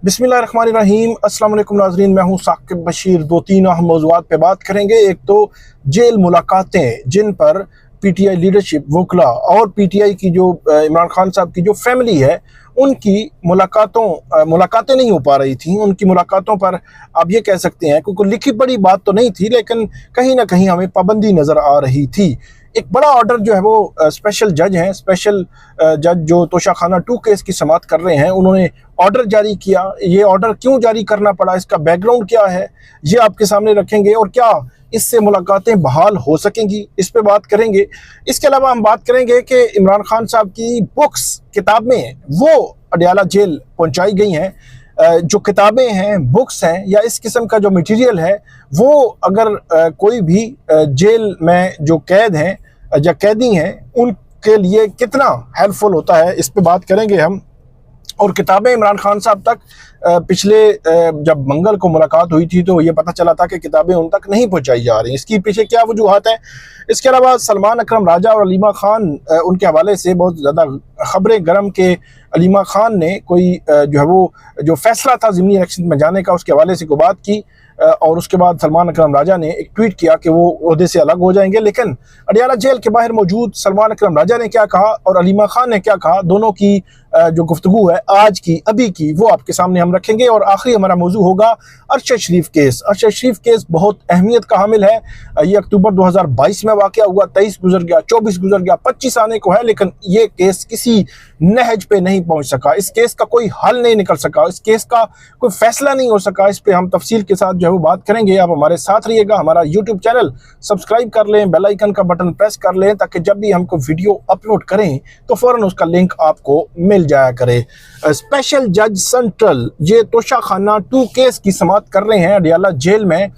बिस्मिल्लाहिर्रहमानिर्रहीम। अस्सलाम वालेकुम नाज़रीन, मैं हूं साकिब बशीर। दो तीन अहम मौज़ूआत पे बात करेंगे। एक तो जेल मुलाकातें, जिन पर पीटीआई लीडरशिप, वकला और पीटीआई की जो इमरान खान साहब की जो फैमिली है, उनकी मुलाकातें नहीं हो पा रही थी। उनकी मुलाकातों पर आप ये कह सकते हैं, क्योंकि लिखी पढ़ी बात तो नहीं थी, लेकिन कहीं ना कहीं हमें पाबंदी नज़र आ रही थी। एक बड़ा ऑर्डर जो है वो स्पेशल जज हैं, स्पेशल जज जो तोशाखाना 2 केस की समाअत कर रहे हैं, उन्होंने ऑर्डर जारी किया। ये ऑर्डर क्यों जारी करना पड़ा, इसका बैकग्राउंड क्या है, ये आपके सामने रखेंगे। और क्या इससे मुलाकातें बहाल हो सकेंगी, इस पे बात करेंगे। इसके अलावा हम बात करेंगे कि इमरान खान साहब की बुक्स, किताबें, वो अडयाला जेल पहुंचाई गई हैं। जो किताबें हैं, बुक्स हैं, या इस किस्म का जो मटेरियल है, वो अगर कोई भी जेल में जो कैद हैं या कैदी हैं, उनके लिए कितना हेल्पफुल होता है, इस पे बात करेंगे हम। और किताबें इमरान खान साहब तक पिछले जब मंगल को मुलाकात हुई थी तो ये पता चला था कि किताबें उन तक नहीं पहुंचाई जा रही। इसकी पीछे क्या वजूहत है? इसके अलावा सलमान अकरम राजा और अलीमा खान, उनके हवाले से बहुत ज़्यादा खबरें गर्म के अलीमा खान ने कोई जो है वो जो फैसला था ज़िमनी इलेक्शन में जाने का, उसके हवाले से कोई बात की। और उसके बाद सलमान अकरम राजा ने एक ट्वीट किया कि वो ओहदे से अलग हो जाएंगे। लेकिन अडयाला जेल के बाहर मौजूद सलमान अकरम राजा ने क्या कहा और अलीमा खान ने क्या कहा, दोनों की जो गुफ्तगू है आज की, अभी की, वो आपके सामने हम रखेंगे। और आखिरी हमारा मौजू होगा अरशद शरीफ केस। अरशद शरीफ केस बहुत अहमियत का हामिल है। ये अक्टूबर 2022 में वाक़या हुआ, 23 गुजर गया, 24 गुजर गया, 25 आने को है, लेकिन ये केस किसी नहज पे नहीं पहुंच सका। इस केस का कोई हल नहीं निकल सका, इस केस का कोई फैसला नहीं हो सका। इस पे हम तफसील के साथ जो है वो बात करेंगे। आप हमारे साथ रहिएगा। हमारा यूट्यूब चैनल सब्सक्राइब कर लें, बेल आइकन का बटन प्रेस कर लें, ताकि जब भी हमको वीडियो अपलोड करें तो फौरन उसका लिंक आपको मिल जाया करे। स्पेशल जज सेंट्रल ये तोशाखाना 2 केस की समाअत कर रहे हैं अडयाला जेल में।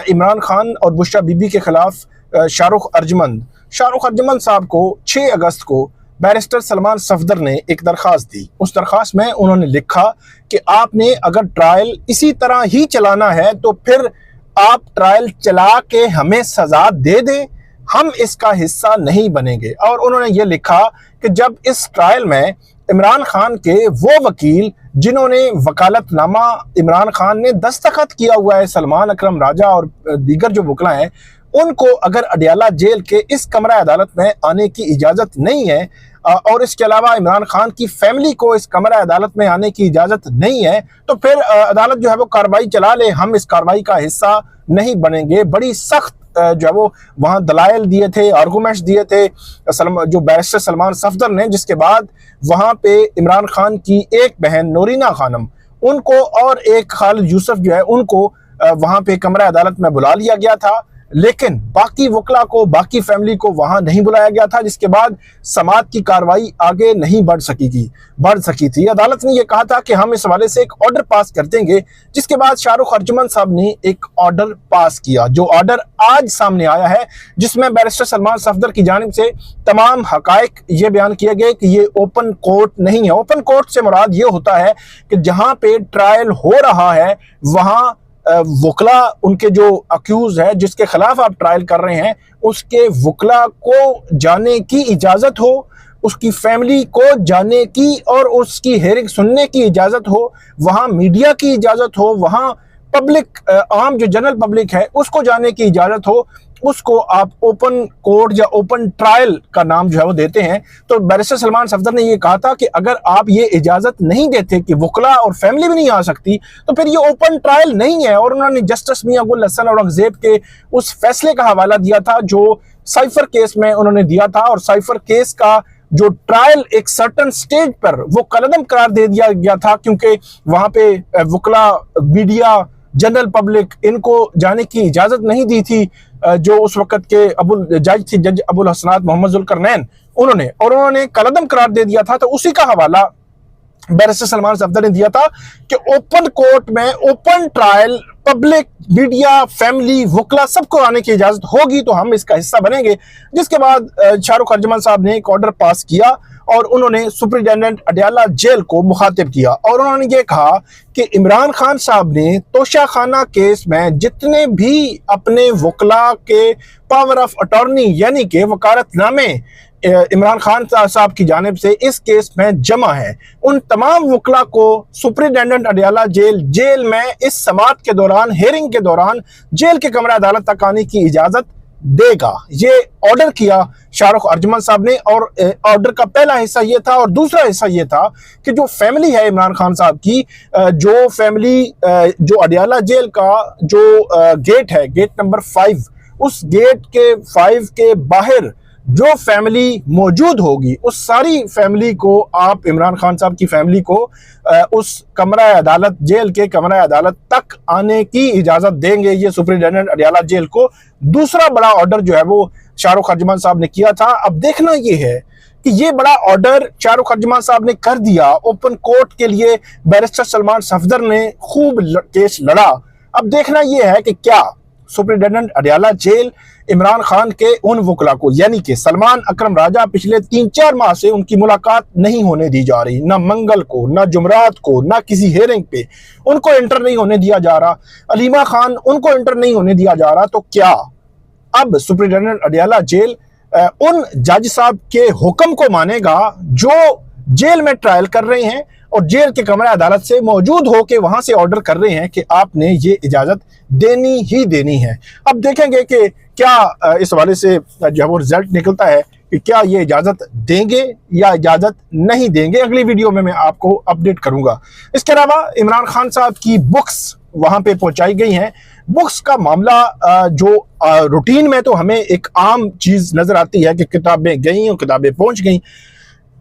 इमरान खान और बुशरा बीबी के खिलाफ शाहरुख अर्जमंद साहब को 6 अगस्त को बैरिस्टर सलमान सफदर ने एक दरख्वास्त दी। उस दरख्वास्त में उन्होंने लिखा कि आपने अगर ट्रायल इसी तरह ही चलाना है तो फिर आप ट्रायल चला के हमें सजा दे दें, हम इसका हिस्सा नहीं बनेंगे। और उन्होंने ये लिखा कि जब इस ट्रायल में इमरान खान के वो वकील जिन्होंने वकालतनामा इमरान खान ने दस्तखत किया हुआ है, सलमान अकरम राजा और दीगर जो वकला हैं, उनको अगर अडयाला जेल के इस कमरा अदालत में आने की इजाज़त नहीं है, और इसके अलावा इमरान खान की फैमिली को इस कमरा अदालत में आने की इजाज़त नहीं है, तो फिर अदालत जो है वो कार्रवाई चला ले, हम इस कार्रवाई का हिस्सा नहीं बनेंगे। बड़ी सख्त जो है वो वहाँ दलाइल दिए थे, आर्गूमेंट्स दिए थे जो बैरिस्टर सलमान सफदर ने, जिसके बाद वहाँ पे इमरान खान की एक बहन नोरीना खानम, उनको और एक खालिद यूसुफ जो है, उनको वहाँ पे कमरा अदालत में बुला लिया गया था। लेकिन बाकी वकला को, बाकी फैमिली को वहां नहीं बुलाया गया था, जिसके बाद समाअत की कार्रवाई आगे नहीं बढ़ सकी थी। अदालत ने यह कहा था कि हम इस हवाले से एक ऑर्डर पास कर देंगे, जिसके बाद शाहरुख अर्जमंद साहब ने एक ऑर्डर पास किया, जो ऑर्डर आज सामने आया है, जिसमें बैरिस्टर सलमान सफदर की जानिब से तमाम हकायक ये बयान किए गए कि ये ओपन कोर्ट नहीं है। ओपन कोर्ट से मुराद ये होता है कि जहां पे ट्रायल हो रहा है वहां वकला, उनके जो अक्यूज है, जिसके खिलाफ आप ट्रायल कर रहे हैं, उसके वकला को जाने की इजाज़त हो, उसकी फैमिली को जाने की और उसकी हेयरिंग सुनने की इजाज़त हो, वहाँ मीडिया की इजाज़त हो, वहाँ पब्लिक, आम जो जनरल पब्लिक है उसको जाने की इजाज़त हो, उसको आप ओपन कोर्ट या ओपन ट्रायल का नाम जो है वो देते हैं। तो बैरिस्टर सलमान सफदर ने ये कहा था कि अगर आप ये इजाज़त नहीं देते कि वकला और फैमिली भी नहीं आ सकती, तो फिर ये ओपन ट्रायल नहीं है। और उन्होंने जस्टिस मियां गुल हसन औरंगजेब के उस फैसले का हवाला दिया था जो साइफर केस में उन्होंने दिया था, और साइफर केस का जो ट्रायल एक सर्टन स्टेज पर वो कलअदम करार दे दिया गया था, क्योंकि वहां पे वकला, मीडिया, जनरल पब्लिक, इनको जाने की इजाज़त नहीं दी थी। जो उस वक्त के जज अबुल हसनात मोहम्मद जुल्करनैन, उन्होंने कलअदम करार दे दिया था। तो उसी का हवाला बैरिस्टर सलमान सफदर ने दिया था कि ओपन कोर्ट में open trial, public, media, family, वकला सबको आने की इजाज़त होगी तो हम इसका हिस्सा बनेंगे। जिसके बाद शाहरुख अर्जमंद साहब ने एक ऑर्डर पास किया और उन्होंने सुप्रिटेंडेंट अडयाला जेल को मुखातिब किया, और उन्होंने ये कहा कि इमरान खान साहब ने तोशाखाना केस में जितने भी अपने वकला के पावर ऑफ अटॉर्नी यानी कि वकालतनामे इमरान खान साहब की जानिब से इस केस में जमा है, उन तमाम वकला को सुपरिटेंडेंट अडयाला जेल में इस समाअत के दौरान, हेयरिंग के दौरान जेल के कमरा अदालत तक आने की इजाज़त देगा। ये ऑर्डर किया शाहरुख अर्जुमन साहब ने, और ऑर्डर का पहला हिस्सा ये था, और दूसरा हिस्सा ये था कि जो फैमिली है इमरान खान साहब की, जो फैमिली जो अडयाला जेल का जो गेट है, गेट नंबर 5, उस गेट के 5 के बाहर जो फैमिली मौजूद होगी, उस सारी फैमिली को आप, इमरान खान साहब की फैमिली को उस कमरा अदालत, जेल के कमरा अदालत तक आने की इजाज़त देंगे। ये सुपरिटेंडेंट अडयाला जेल को दूसरा बड़ा ऑर्डर जो है वो शाहरुख अर्जुमन साहब ने किया था। अब देखना ये है कि ये बड़ा ऑर्डर शाहरुख अर्जुमन साहब ने कर दिया। ओपन कोर्ट के लिए बैरिस्टर सलमान सफदर ने खूब केस लड़ा। अब देखना ये है कि क्या सुपरिटेंडेंट अडयाला जेल इमरान खान के उन वकला को, यानी कि सलमान अकरम राजा, पिछले 3-4 माह से उनकी मुलाकात नहीं होने दी जा रही, ना मंगल को, ना जुमरात को, ना किसी हेयरिंग पे उनको एंटर नहीं होने दिया जा रहा, अलीमा खान उनको एंटर नहीं होने दिया जा रहा। तो क्या अब सुपरिटेंडेंट अडयाला जेल उन जज साहब के हुक्म को मानेगा जो जेल में ट्रायल कर रहे हैं और जेल के कमरा अदालत से मौजूद हो के वहां से ऑर्डर कर रहे हैं कि आपने ये इजाजत देनी ही देनी है? अब देखेंगे कि क्या इस हवाले से जब वो रिजल्ट निकलता है कि क्या ये इजाजत देंगे या इजाजत नहीं देंगे। अगली वीडियो में मैं आपको अपडेट करूंगा। इसके अलावा इमरान खान साहब की बुक्स वहां पे पहुंचाई गई हैं। बुक्स का मामला जो रूटीन में तो हमें एक आम चीज नजर आती है कि किताबें गई और किताबें पहुंच गई।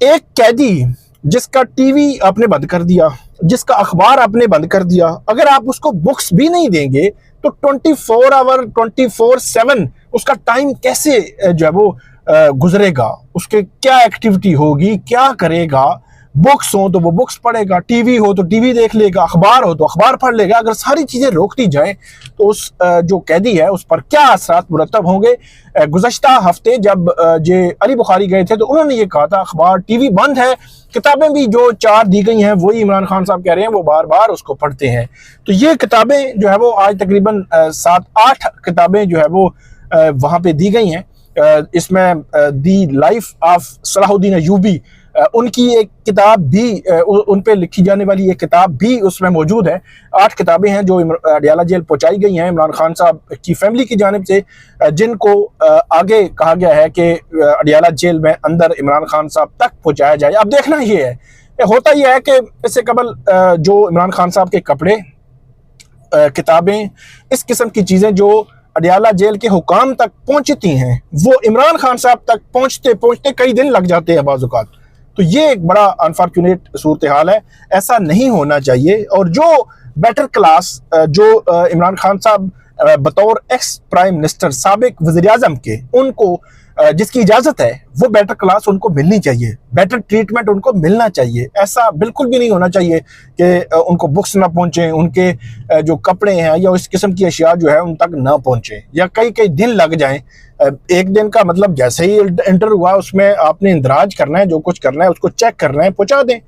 एक कैदी जिसका टीवी आपने बंद कर दिया, जिसका अखबार आपने बंद कर दिया, अगर आप उसको बुक्स भी नहीं देंगे तो 24 आवर 24/7 उसका टाइम कैसे जो है वो गुजरेगा, उसके क्या एक्टिविटी होगी, क्या करेगा। बुक्स हो तो वो बुक्स पढ़ेगा, टीवी हो तो टीवी देख लेगा, अखबार हो तो अखबार पढ़ लेगा। अगर सारी चीज़ें रोक दी जाए तो उस जो कैदी है उस पर क्या असरात मुरतब होंगे। गुज़श्ता हफ्ते जब जे अली बुखारी गए थे तो उन्होंने ये कहा था अखबार टीवी बंद है, किताबें भी जो 4 दी गई हैं वही इमरान खान साहब कह रहे हैं वो बार बार उसको पढ़ते हैं। तो ये किताबें जो है वो आज तकरीबन 7-8 किताबें जो है वो वहाँ पे दी गई हैं। इसमें दी लाइफ ऑफ सलाहुद्दीन अय्यूबी, उनकी एक किताब भी, उन पे लिखी जाने वाली एक किताब भी उसमें मौजूद है। 8 किताबें हैं जो अडयाला जेल पहुंचाई गई हैं इमरान खान साहब की फैमिली की जानिब से, जिनको आगे कहा गया है कि अडयाला जेल में अंदर इमरान खान साहब तक पहुंचाया जाए। अब देखना ये है, होता यह है कि इससे कबल जो इमरान खान साहब के कपड़े, किताबें, इस किस्म की चीज़ें जो अडयाला जेल के हुकाम तक पहुंचती हैं वो इमरान खान साहब तक पहुंचते पहुंचते कई दिन लग जाते हैं बाज़ औक़ात। तो ये एक बड़ा अनफॉर्चुनेट सूरत हाल है, ऐसा नहीं होना चाहिए। और जो बेटर क्लास जो इमरान खान साहब बतौर एक्स प्राइम मिनिस्टर, साबिक वज़ीर आज़म के, उनको जिसकी इजाज़त है वो बेटर क्लास उनको मिलनी चाहिए, बेटर ट्रीटमेंट उनको मिलना चाहिए। ऐसा बिल्कुल भी नहीं होना चाहिए कि उनको बुक्स ना पहुँचें, उनके जो कपड़े हैं या इस किस्म की अशिया जो है उन तक ना पहुँचें, या कई कई दिन लग जाएं। एक दिन का मतलब जैसे ही एंटर हुआ उसमें आपने इंदराज करना है, जो कुछ करना है उसको चेक करना है, पहुँचा दें।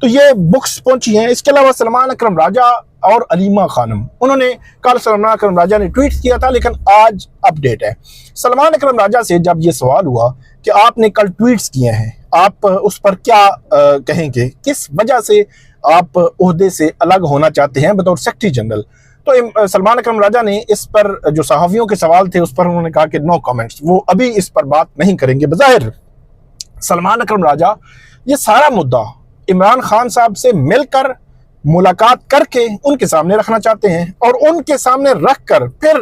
तो ये बुक्स पहुंची हैं। इसके अलावा सलमान अकरम राजा और अलीमा खानम, उन्होंने कल सलमान अकरम राजा ने ट्वीट किया था, लेकिन आज अपडेट है। सलमान अकरम राजा से जब ये सवाल हुआ कि आपने कल ट्वीट्स किए हैं, आप उस पर क्या कहेंगे, किस वजह से आप ओहदे से अलग होना चाहते हैं बतौर सेक्रेटरी जनरल, तो सलमान अकरम राजा ने इस पर जो सहाफ़ियों के सवाल थे उस पर उन्होंने कहा कि नो कमेंट्स, वो अभी इस पर बात नहीं करेंगे। बज़ाहिर सलमान अकरम राजा ये सारा मुद्दा इमरान खान साहब से मिलकर मुलाकात करके उनके सामने रखना चाहते हैं और उनके सामने रख कर फिर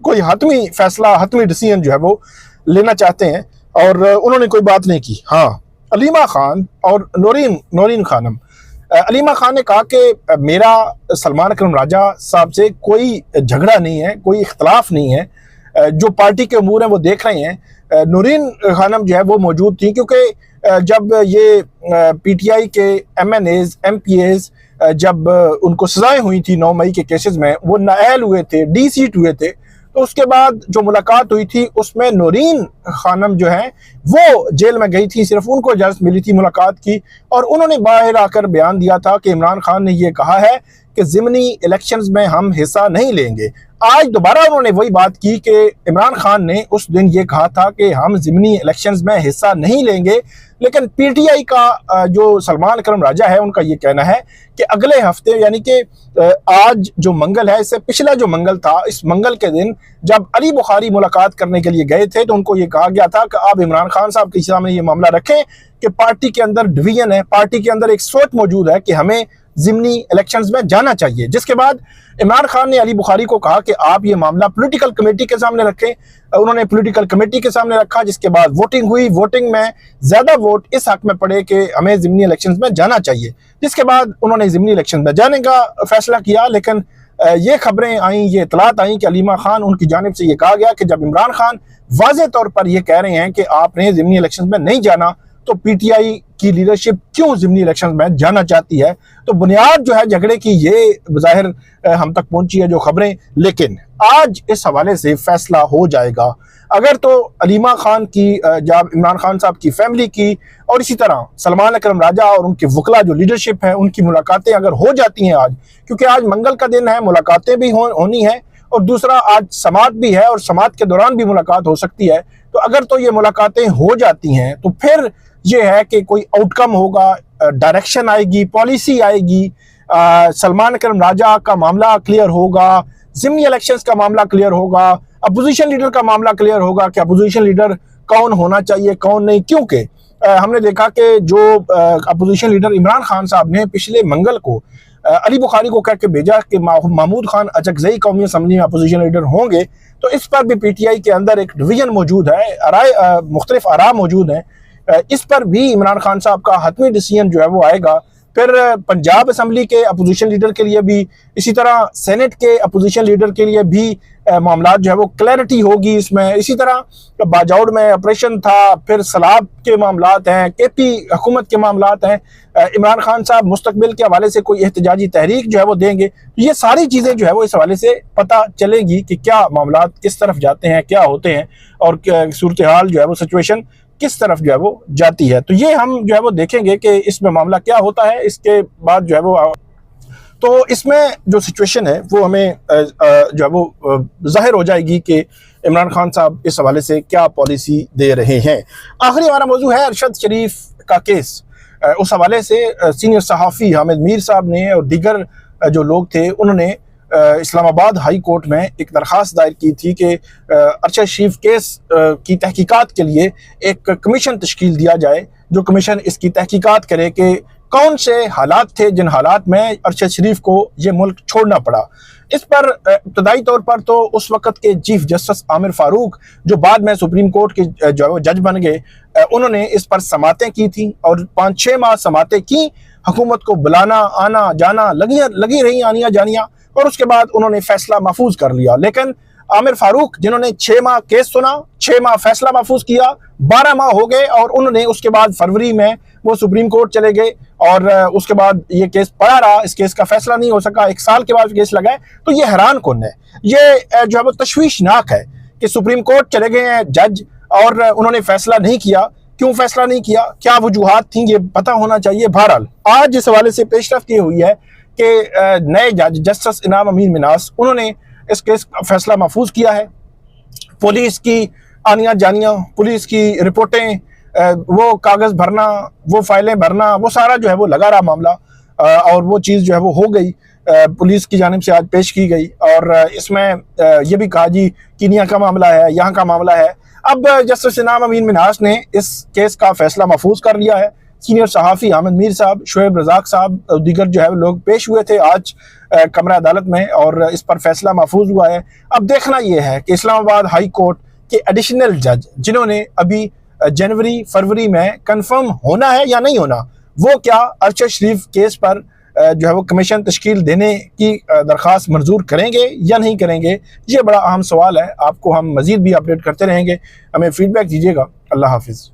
कोई हतमी फैसला, हतमी डिसीजन जो है वो लेना चाहते हैं। और उन्होंने कोई बात नहीं की। हाँ, अलीमा खान और नौरीन खानम, अलीमा खान ने कहा कि मेरा सलमान अकरम राजा साहब से कोई झगड़ा नहीं है, कोई इख्तलाफ नहीं है, जो पार्टी के अमूर हैं वो देख रहे हैं। नौरीन खानम जो है वो मौजूद थी क्योंकि जब ये पीटीआई के एमएनएज, एमपीएज जब उनको सजाएं हुई थी 9 मई के केसेस में, वो नाअहल हुए थे, डीसीट हुए थे, तो उसके बाद जो मुलाकात हुई थी उसमें नूरीन खानम जो है वो जेल में गई थी, सिर्फ उनको इजाज़त मिली थी मुलाकात की, और उन्होंने बाहर आकर बयान दिया था कि इमरान खान ने ये कहा है कि ज़िमनी इलेक्शंस में हम हिस्सा नहीं लेंगे। आज दोबारा उन्होंने वही बात की कि इमरान खान ने उस दिन ये कहा था कि हम ज़िमनी इलेक्शंस में हिस्सा नहीं लेंगे, लेकिन पीटीआई का जो सलमान करम राजा है उनका ये कहना है कि अगले हफ्ते, यानी कि आज जो मंगल है, इससे पिछला जो मंगल था, इस मंगल के दिन जब अली बुखारी मुलाकात करने के लिए गए थे तो उनको ये कहा गया था कि आप इमरान खान साहब के सामने ये मामला रखें कि पार्टी के अंदर डिवीजन है, पार्टी के अंदर एक सोच मौजूद है कि हमें ज़िमनी इलेक्शंस में जाना चाहिए। जिसके बाद इमरान खान ने अली बुखारी को कहा कि आप ये मामला पॉलिटिकल कमेटी के सामने रखें। उन्होंने पॉलिटिकल कमेटी के सामने रखा, जिसके बाद वोटिंग हुई। वोटिंग में ज़्यादा वोट इस हक में पड़े कि हमें ज़िमनी इलेक्शंस में जाना चाहिए, जिसके बाद उन्होंने ज़िमनी इलेक्शन में जाने का फैसला किया। लेकिन ये खबरें आई, ये इतलात आई कि अलीमा खान उनकी जानिब से ये कहा गया कि जब इमरान खान वाज़े तौर पर यह कह रहे हैं कि आपने ज़िमनी इलेक्शन में नहीं जाना, तो पीटीआई की लीडरशिप क्यों ज़िमनी इलेक्शन में जाना चाहती है। तो बुनियाद जो है झगड़े की ये ज़ाहिर हम तक पहुंची है जो खबरें, लेकिन आज इस हवाले से फैसला हो जाएगा। अगर तो अलीमा खान की, जब इमरान खान साहब की फैमिली की, और इसी तरह सलमान करम राजा और उनके वकला जो लीडरशिप है उनकी मुलाकातें अगर हो जाती हैं आज, क्योंकि आज मंगल का दिन है, मुलाकातें भी होनी है, और दूसरा आज समात भी है और समात के दौरान भी मुलाकात हो सकती है। तो अगर तो ये मुलाकातें हो जाती हैं तो फिर ये है कि कोई आउटकम होगा, डायरेक्शन आएगी, पॉलिसी आएगी, सलमान करम राजा का मामला क्लियर होगा, ज़िमनी इलेक्शंस का मामला क्लियर होगा, अपोजिशन लीडर का मामला क्लियर होगा कि अपोजिशन लीडर कौन होना चाहिए कौन नहीं। क्योंकि हमने देखा कि जो अपोजिशन लीडर इमरान खान साहब ने पिछले मंगल को अली बुखारी को कह के भेजा कि महमूद खान अचकज़ई कौमी असम्बली में अपोजिशन लीडर होंगे, तो इस पर भी पीटीआई के अंदर एक डिवीजन मौजूद है, मुख्तलिफ आरा मौजूद हैं। इस पर भी इमरान खान साहब का हतमी डिसीजन जो है वो आएगा। फिर पंजाब असम्बली के अपोजिशन लीडर के लिए भी, इसी तरह सेनेट के अपोजिशन लीडर के लिए भी मामला जो है वो क्लैरिटी होगी इसमें। इसी तरह बाजौड़ में ऑपरेशन था, फिर सलाब के मामलात हैं, केपी हुकूमत के मामलात हैं, इमरान खान साहब मुस्तकबिल के हवाले से कोई एहतजाजी तहरीक जो है वो देंगे। ये सारी चीज़ें जो है वो इस हवाले से पता चलेगी कि क्या मामलात किस तरफ जाते हैं, क्या होते हैं, और सूरत हाल जो है वो सिचुएशन किस तरफ जो है वो जाती है। तो ये हम जो है वो देखेंगे कि इसमें मामला क्या होता है। इसके बाद जो है वो तो इसमें जो सिचुएशन है वो हमें जो है वो जाहिर हो जाएगी कि इमरान खान साहब इस हवाले से क्या पॉलिसी दे रहे हैं। आखिरी हमारा मौजू है अरशद शरीफ का केस। उस हवाले से सीनियर सहाफ़ी हामिद मीर साहब ने और दीगर जो लोग थे उन्होंने इस्लामाबाद हाई कोर्ट में एक दरख्वास्त दायर की थी कि अरशद शरीफ केस की तहकीकात के लिए एक कमीशन तश्कील दिया जाए, जो कमीशन इसकी तहकीकात करे कि कौन से हालात थे जिन हालात में अरशद शरीफ को ये मुल्क छोड़ना पड़ा। इस पर इब्तदाई तौर पर तो उस वक़्त के चीफ जस्टिस आमिर फारूक, जो बाद में सुप्रीम कोर्ट के जो जज बन गए, उन्होंने इस पर समातें की थी और 5-6 माह समातें की। हुकूमत को बुलाना, आना जाना लगी रही आनियाँ जानियाँ, और उसके बाद उन्होंने फैसला महफूज कर लिया। लेकिन आमिर फारूक जिन्होंने 6 माह केस सुना, 6 माह फैसला महफूज किया, 12 माह हो गए, और उन्होंने उसके बाद फरवरी में वो सुप्रीम कोर्ट चले गए और उसके बाद ये केस पड़ा रहा। इस केस का फैसला नहीं हो सका, 1 साल के बाद केस लगाए। तो ये हैरान कौन है, ये जो है वो तशवीशनाक है कि सुप्रीम कोर्ट चले गए हैं जज और उन्होंने फैसला नहीं किया। क्यों फैसला नहीं किया, क्या वजूहात थी, ये पता होना चाहिए। बहरहाल आज इस हवाले से पेशरफ्त ये हुई है कि नए जज जस्टिस इनाम अमीन मिनास, उन्होंने इस केस का फैसला महफूज किया है। पुलिस की आनियाँ जानियाँ, पुलिस की रिपोर्टें, वो कागज़ भरना, वो फाइलें भरना, वो सारा जो है वो लगा रहा मामला, और वो चीज़ जो है वो हो गई, पुलिस की जानिब से आज पेश की गई। और इसमें ये भी कहा जी कीनिया का मामला है, यहाँ का मामला है। अब जस्टिस इनाम अमीन मिन्हास ने इस केस का फैसला महफूज कर लिया है। सीनियर सहाफ़ी हामिद मीर साहब, शोएब रज़ाक साहब, दीगर जो है लोग पेश हुए थे आज कमरा अदालत में, और इस पर फैसला महफूज हुआ है। अब देखना यह है कि इस्लामाबाद हाई कोर्ट के एडिशनल जज, जिन्होंने अभी जनवरी फरवरी में कंफर्म होना है या नहीं होना, वो क्या अरशद शरीफ केस पर जो है वो कमीशन तश्कील देने की दरख्वास्त मंजूर करेंगे या नहीं करेंगे। ये बड़ा अहम सवाल है। आपको हम मज़ीद भी अपडेट करते रहेंगे, हमें फीडबैक दीजिएगा। अल्लाह हाफिज़।